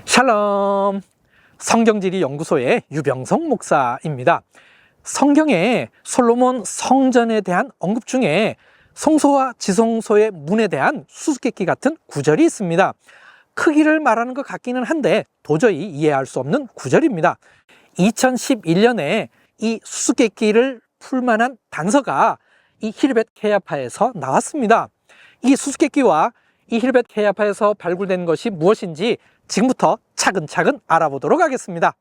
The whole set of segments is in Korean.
샬롬! 성경지리 연구소의 유병성 목사입니다. 성경에 솔로몬 성전에 대한 언급 중에 성소와 지성소의 문에 대한 수수께끼 같은 구절이 있습니다. 크기를 말하는 것 같기는 한데 도저히 이해할 수 없는 구절입니다. 2011년에 이 수수께끼를 풀만한 단서가 이 히르벳 케야파에서 나왔습니다. 이 수수께끼와 이 히르벳 케야파에서 발굴된 것이 무엇인지 지금부터 차근차근 알아보도록 하겠습니다.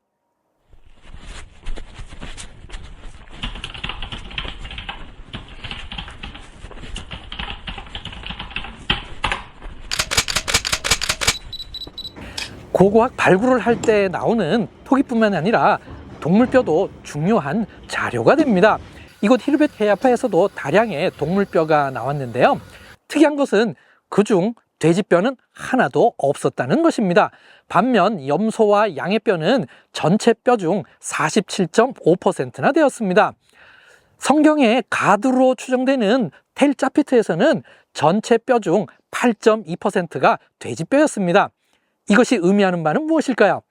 고고학 발굴을 할 때 나오는 토기뿐만 아니라 동물뼈도 중요한 자료가 됩니다. 이곳 히르벳 케야파에서도 다량의 동물뼈가 나왔는데요. 특이한 것은 그중 돼지뼈는 하나도 없었다는 것입니다. 반면 염소와 양의 뼈는 전체 뼈 중 47.5%나 되었습니다. 성경의 가드로 추정되는 텔 짜피트에서는 전체 뼈 중 8.2%가 돼지뼈였습니다. 이것이 의미하는 바는 무엇일까요?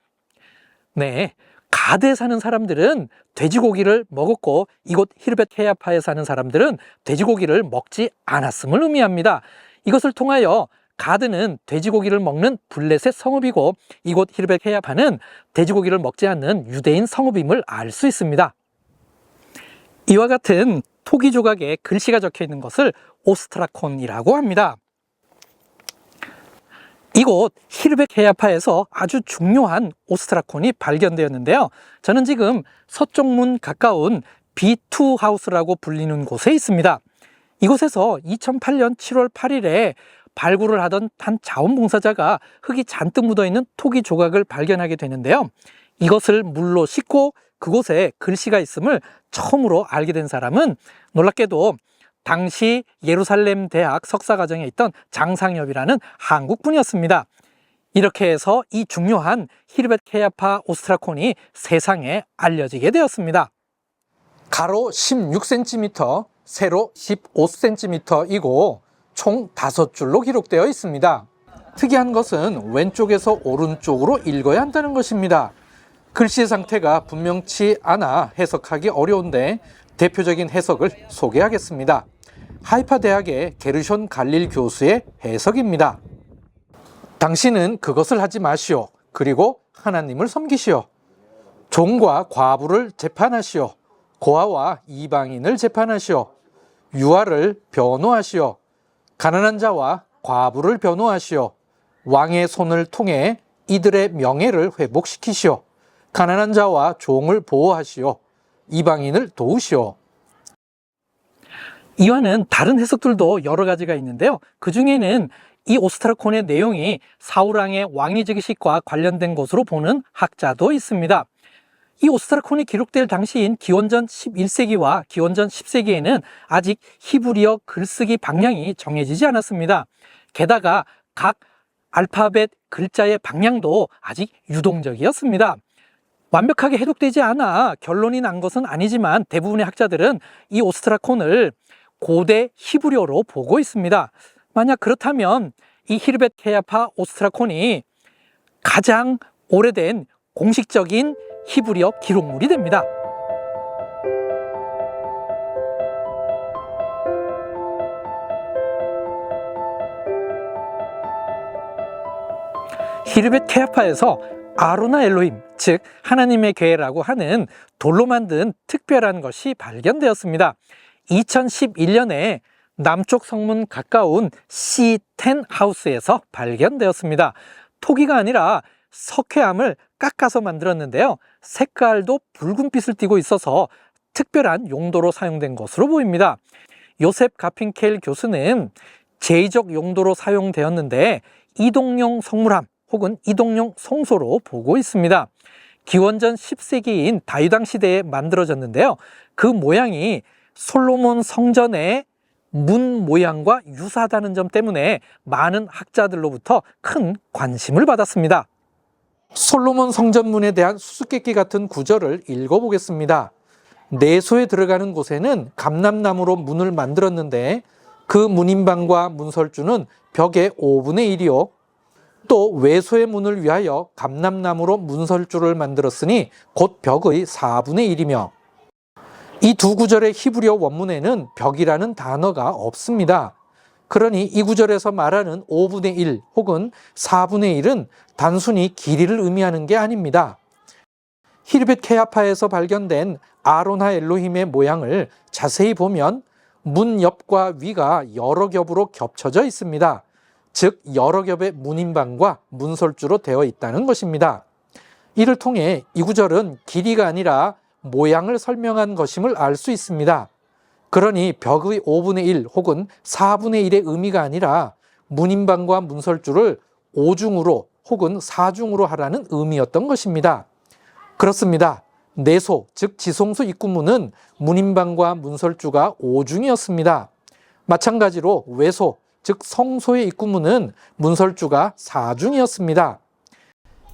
네, 가드에 사는 사람들은 돼지고기를 먹었고 이곳 히르벳 케야파에 사는 사람들은 돼지고기를 먹지 않았음을 의미합니다. 이것을 통하여 가드는 돼지고기를 먹는 블레셋 성읍이고 이곳 히르벳 케야파는 돼지고기를 먹지 않는 유대인 성읍임을 알 수 있습니다. 이와 같은 토기 조각에 글씨가 적혀 있는 것을 오스트라콘이라고 합니다. 이곳 히르벳 케야파에서 아주 중요한 오스트라콘이 발견되었는데요. 저는 지금 서쪽문 가까운 B2 하우스라고 불리는 곳에 있습니다. 이곳에서 2008년 7월 8일에 발굴을 하던 한 자원봉사자가 흙이 잔뜩 묻어있는 토기 조각을 발견하게 되는데요. 이것을 물로 씻고 그곳에 글씨가 있음을 처음으로 알게 된 사람은 놀랍게도 당시 예루살렘 대학 석사과정에 있던 장상엽이라는 한국분이었습니다. 이렇게 해서 이 중요한 히르벳 케야파 오스트라콘이 세상에 알려지게 되었습니다. 가로 16cm, 세로 15cm이고 총 5줄로 기록되어 있습니다. 특이한 것은 왼쪽에서 오른쪽으로 읽어야 한다는 것입니다. 글씨의 상태가 분명치 않아 해석하기 어려운데 대표적인 해석을 소개하겠습니다. 하이파 대학의 게르숀 갈릴 교수의 해석입니다. 당신은 그것을 하지 마시오. 그리고 하나님을 섬기시오. 종과 과부를 재판하시오. 고아와 이방인을 재판하시오. 유아를 변호하시오. 가난한 자와 과부를 변호하시오. 왕의 손을 통해 이들의 명예를 회복시키시오. 가난한 자와 종을 보호하시오. 이방인을 도우시오. 이와는 다른 해석들도 여러 가지가 있는데요. 그 중에는 이 오스트라콘의 내용이 사울왕의 왕위직식과 관련된 것으로 보는 학자도 있습니다. 이 오스트라콘이 기록될 당시인 기원전 11세기와 기원전 10세기에는 아직 히브리어 글쓰기 방향이 정해지지 않았습니다. 게다가 각 알파벳 글자의 방향도 아직 유동적이었습니다. 완벽하게 해독되지 않아 결론이 난 것은 아니지만 대부분의 학자들은 이 오스트라콘을 고대 히브리어로 보고 있습니다. 만약 그렇다면 이 히르벳 케야파 오스트라콘이 가장 오래된 공식적인 히브리어 기록물이 됩니다. 히르벳 케야파에서 아로나 엘로힘, 즉 하나님의 궤라고 하는 돌로 만든 특별한 것이 발견되었습니다. 2011년에 남쪽 성문 가까운 C10 하우스에서 발견되었습니다. 토기가 아니라 석회암을 깎아서 만들었는데요. 색깔도 붉은빛을 띠고 있어서 특별한 용도로 사용된 것으로 보입니다. 요셉 가핀켈 교수는 제의적 용도로 사용되었는데 이동용 성물함 혹은 이동용 성소로 보고 있습니다. 기원전 10세기인 다윗왕 시대에 만들어졌는데요. 그 모양이 솔로몬 성전의 문 모양과 유사하다는 점 때문에 많은 학자들로부터 큰 관심을 받았습니다. 솔로몬 성전문에 대한 수수께끼 같은 구절을 읽어보겠습니다. 내소에 들어가는 곳에는 감람나무로 문을 만들었는데 그 문인방과 문설주는 벽의 5분의 1이요 또 외소의 문을 위하여 감람나무로 문설주를 만들었으니 곧 벽의 4분의 1이며 이 두 구절의 히브리어 원문에는 벽이라는 단어가 없습니다. 그러니 이 구절에서 말하는 5분의 1 혹은 4분의 1은 단순히 길이를 의미하는 게 아닙니다. 히르벳 케야파에서 발견된 아론하 엘로힘의 모양을 자세히 보면 문 옆과 위가 여러 겹으로 겹쳐져 있습니다. 즉 여러 겹의 문인방과 문설주로 되어 있다는 것입니다. 이를 통해 이 구절은 길이가 아니라 모양을 설명한 것임을 알 수 있습니다. 그러니 벽의 5분의 1 혹은 4분의 1의 의미가 아니라 문인방과 문설주를 5중으로 혹은 4중으로 하라는 의미였던 것입니다. 그렇습니다. 내소, 즉 지성소 입구문은 문인방과 문설주가 5중이었습니다. 마찬가지로 외소, 즉 성소의 입구문은 문설주가 4중이었습니다.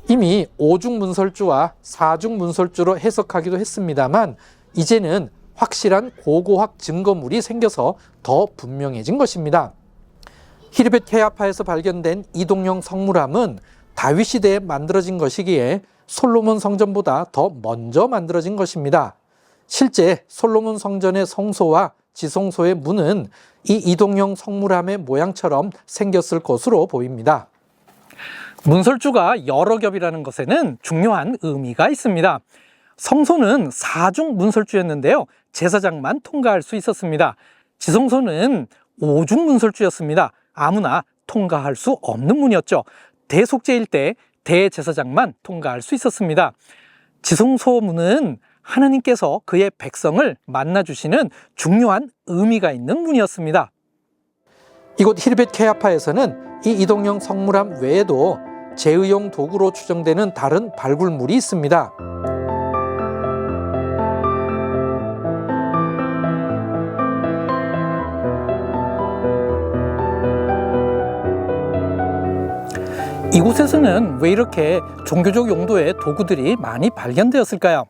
이미 5중 문설주와 4중 문설주로 해석하기도 했습니다만 이제는 확실한 고고학 증거물이 생겨서 더 분명해진 것입니다. 히르벳 케야파에서 발견된 이동형 성물함은 다윗 시대에 만들어진 것이기에 솔로몬 성전보다 더 먼저 만들어진 것입니다. 실제 솔로몬 성전의 성소와 지성소의 문은 이 이동형 성물함의 모양처럼 생겼을 것으로 보입니다. 문설주가 여러 겹이라는 것에는 중요한 의미가 있습니다. 성소는 4중 문설주였는데요. 제사장만 통과할 수 있었습니다. 지성소는 5중 문설주였습니다. 아무나 통과할 수 없는 문이었죠. 대속죄일 때 대제사장만 통과할 수 있었습니다. 지성소 문은 하나님께서 그의 백성을 만나주시는 중요한 의미가 있는 문이었습니다. 이곳 히르벳 케야파에서는 이 이동형 성물함 외에도 제의용 도구로 추정되는 다른 발굴물이 있습니다. 이곳에서는 왜 이렇게 종교적 용도의 도구들이 많이 발견되었을까요?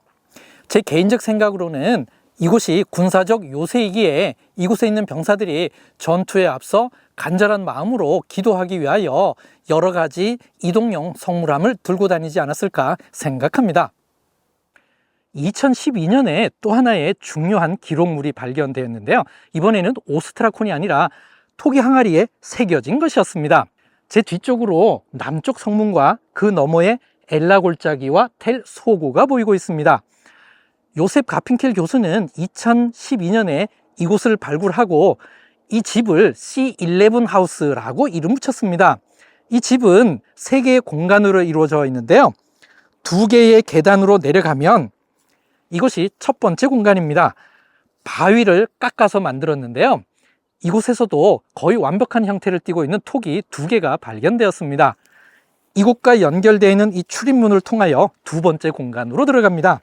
제 개인적 생각으로는 이곳이 군사적 요새이기에 이곳에 있는 병사들이 전투에 앞서 간절한 마음으로 기도하기 위하여 여러 가지 이동형 성물함을 들고 다니지 않았을까 생각합니다. 2012년에 또 하나의 중요한 기록물이 발견되었는데요. 이번에는 오스트라콘이 아니라 토기 항아리에 새겨진 것이었습니다. 제 뒤쪽으로 남쪽 성문과 그 너머에 엘라 골짜기와 텔 소고가 보이고 있습니다. 요셉 가핀켈 교수는 2012년에 이곳을 발굴하고 이 집을 C11 하우스라고 이름 붙였습니다. 이 집은 3개의 공간으로 이루어져 있는데요. 2개의 계단으로 내려가면 이것이 첫 번째 공간입니다. 바위를 깎아서 만들었는데요. 이곳에서도 거의 완벽한 형태를 띠고 있는 톡이 2개가 발견되었습니다. 이곳과 연결되어 있는 이 출입문을 통하여 2번째 공간으로 들어갑니다.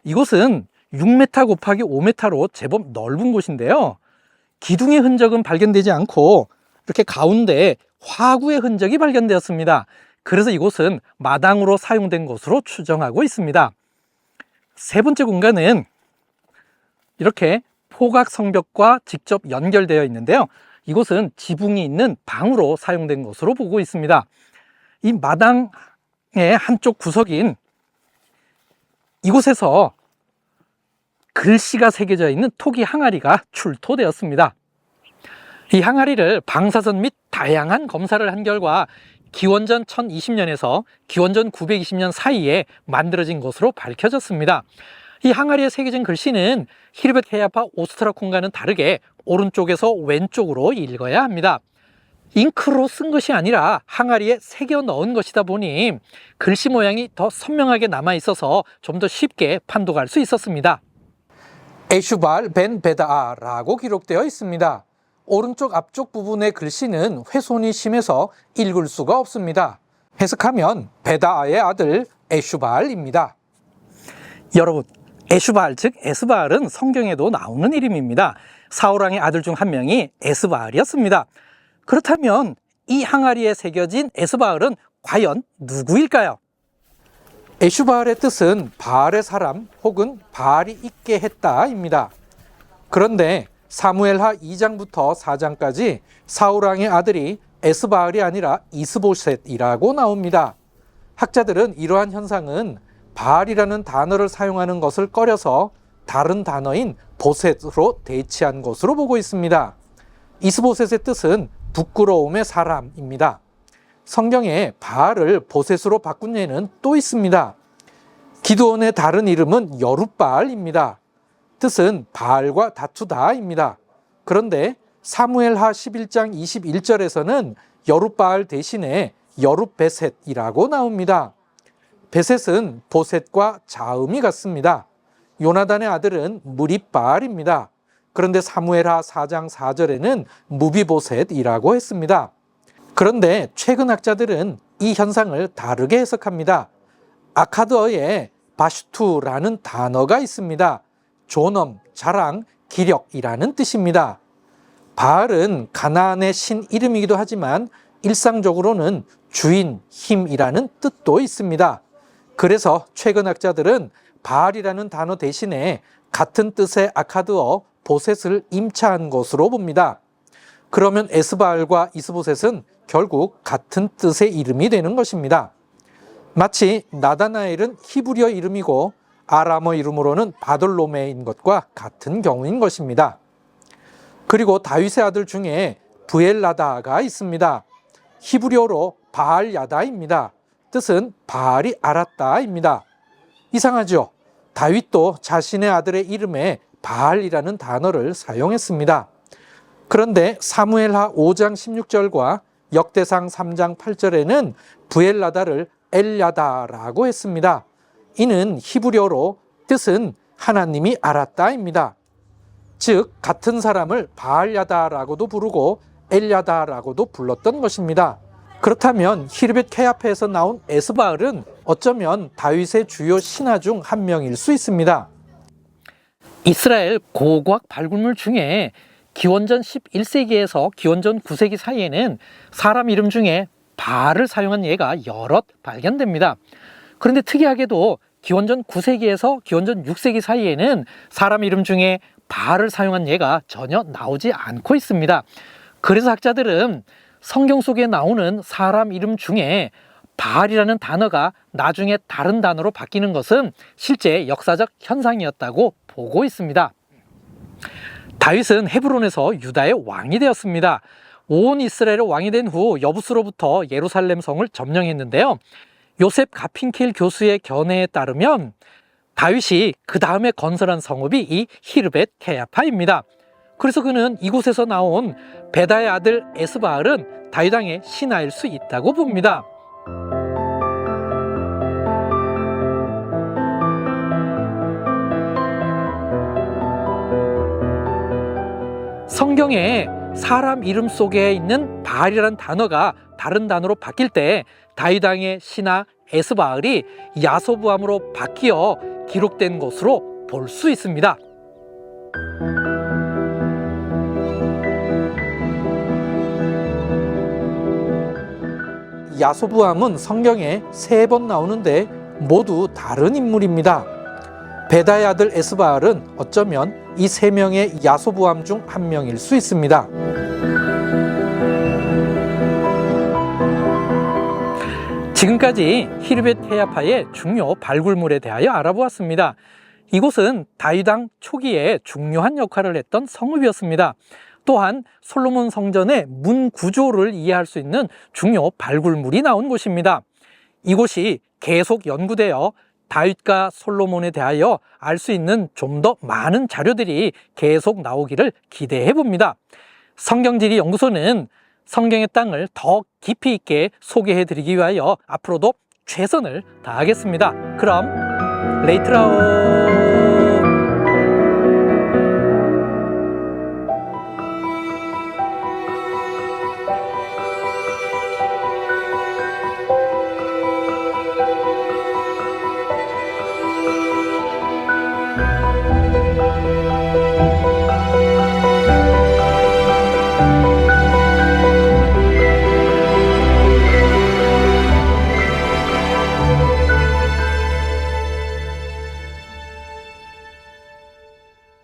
이곳은 6m 곱하기 5m로 제법 넓은 곳인데요. 기둥의 흔적은 발견되지 않고 이렇게 가운데 화구의 흔적이 발견되었습니다. 그래서 이곳은 마당으로 사용된 것으로 추정하고 있습니다. 3번째 공간은 이렇게 포각 성벽과 직접 연결되어 있는데요. 이곳은 지붕이 있는 방으로 사용된 것으로 보고 있습니다. 이 마당의 한쪽 구석인 이곳에서 글씨가 새겨져 있는 토기 항아리가 출토되었습니다. 이 항아리를 방사선 및 다양한 검사를 한 결과 기원전 1020년에서 기원전 920년 사이에 만들어진 것으로 밝혀졌습니다. 이 항아리에 새겨진 글씨는 히르벳 케야파 오스트라콘과는 다르게 오른쪽에서 왼쪽으로 읽어야 합니다. 잉크로 쓴 것이 아니라 항아리에 새겨 넣은 것이다 보니 글씨 모양이 더 선명하게 남아 있어서 좀 더 쉽게 판독할 수 있었습니다. 에슈발 벤 베다아라고 기록되어 있습니다. 오른쪽 앞쪽 부분의 글씨는 훼손이 심해서 읽을 수가 없습니다. 해석하면 베다아의 아들 에슈발입니다. 여러분, 에슈발 즉 에스바알은 성경에도 나오는 이름입니다. 사울왕의 아들 중 한 명이 에스바알이었습니다. 그렇다면 이 항아리에 새겨진 에스바알은 과연 누구일까요? 에슈바알의 뜻은 바알의 사람 혹은 바알이 있게 했다입니다. 그런데 사무엘하 2장부터 4장까지 사울왕의 아들이 에스바알이 아니라 이스보셋이라고 나옵니다. 학자들은 이러한 현상은 바알이라는 단어를 사용하는 것을 꺼려서 다른 단어인 보셋으로 대치한 것으로 보고 있습니다. 이스보셋의 뜻은 부끄러움의 사람입니다. 성경에 바알을 보셋으로 바꾼 예는 또 있습니다. 기드온의 다른 이름은 여룻바알입니다. 뜻은 바알과 다투다입니다. 그런데 사무엘하 11장 21절에서는 여룻바알 대신에 여룻베셋이라고 나옵니다. 베셋은 보셋과 자음이 같습니다. 요나단의 아들은 무립바알입니다. 그런데 사무엘하 4장 4절에는 무비보셋이라고 했습니다. 그런데 최근 학자들은 이 현상을 다르게 해석합니다. 아카드어에 바슈투라는 단어가 있습니다. 존엄, 자랑, 기력이라는 뜻입니다. 바알은 가나안의 신 이름이기도 하지만 일상적으로는 주인, 힘이라는 뜻도 있습니다. 그래서 최근 학자들은 바알이라는 단어 대신에 같은 뜻의 아카드어 보셋을 임차한 것으로 봅니다. 그러면 에스바알과 이스보셋은 결국 같은 뜻의 이름이 되는 것입니다. 마치 나다나엘은 히브리어 이름이고 아람어 이름으로는 바돌로메인 것과 같은 경우인 것입니다. 그리고 다윗의 아들 중에 브엘라다가 있습니다. 히브리어로 바알야다입니다. 뜻은 바알이 알았다입니다. 이상하죠? 다윗도 자신의 아들의 이름에 바알이라는 단어를 사용했습니다. 그런데 사무엘하 5장 16절과 역대상 3장 8절에는 브엘라다를 엘야다라고 했습니다. 이는 히브리어로 뜻은 하나님이 알았다입니다. 즉 같은 사람을 바알야다라고도 부르고 엘야다라고도 불렀던 것입니다. 그렇다면 히르벳 케야페에서 나온 에스바알은 어쩌면 다윗의 주요 신하 중 한 명일 수 있습니다. 이스라엘 고고학 발굴물 중에 기원전 11세기에서 기원전 9세기 사이에는 사람 이름 중에 바알을 사용한 예가 여럿 발견됩니다. 그런데 특이하게도 기원전 9세기에서 기원전 6세기 사이에는 사람 이름 중에 바알을 사용한 예가 전혀 나오지 않고 있습니다. 그래서 학자들은 성경 속에 나오는 사람 이름 중에 바알이라는 단어가 나중에 다른 단어로 바뀌는 것은 실제 역사적 현상이었다고 보고 있습니다. 다윗은 헤브론에서 유다의 왕이 되었습니다. 온 이스라엘의 왕이 된 후 여부스로부터 예루살렘 성을 점령했는데요. 요셉 가핀킬 교수의 견해에 따르면 다윗이 그 다음에 건설한 성읍이 이 히르벳 케야파입니다. 그래서 그는 이곳에서 나온 베다의 아들 에스바알은 다윗 왕의 신하일 수 있다고 봅니다. 성경에 사람 이름 속에 있는 바알이라는 단어가 다른 단어로 바뀔 때 다윗 왕의 신하 에스바알이 야소부암으로 바뀌어 기록된 것으로 볼 수 있습니다. 야소부암은 성경에 3번 나오는데 모두 다른 인물입니다. 베다의 아들 에스바알은 어쩌면 이 3명의 야소부암 중 한 명일 수 있습니다. 지금까지 히르벳 케야파의 중요 발굴물에 대하여 알아보았습니다. 이곳은 다윗 왕 초기에 중요한 역할을 했던 성읍이었습니다. 또한 솔로몬 성전의 문 구조를 이해할 수 있는 중요 발굴물이 나온 곳입니다. 이곳이 계속 연구되어 다윗과 솔로몬에 대하여 알 수 있는 좀 더 많은 자료들이 계속 나오기를 기대해 봅니다. 성경지리 연구소는 성경의 땅을 더 깊이 있게 소개해 드리기 위하여 앞으로도 최선을 다하겠습니다. 그럼 레이트라오.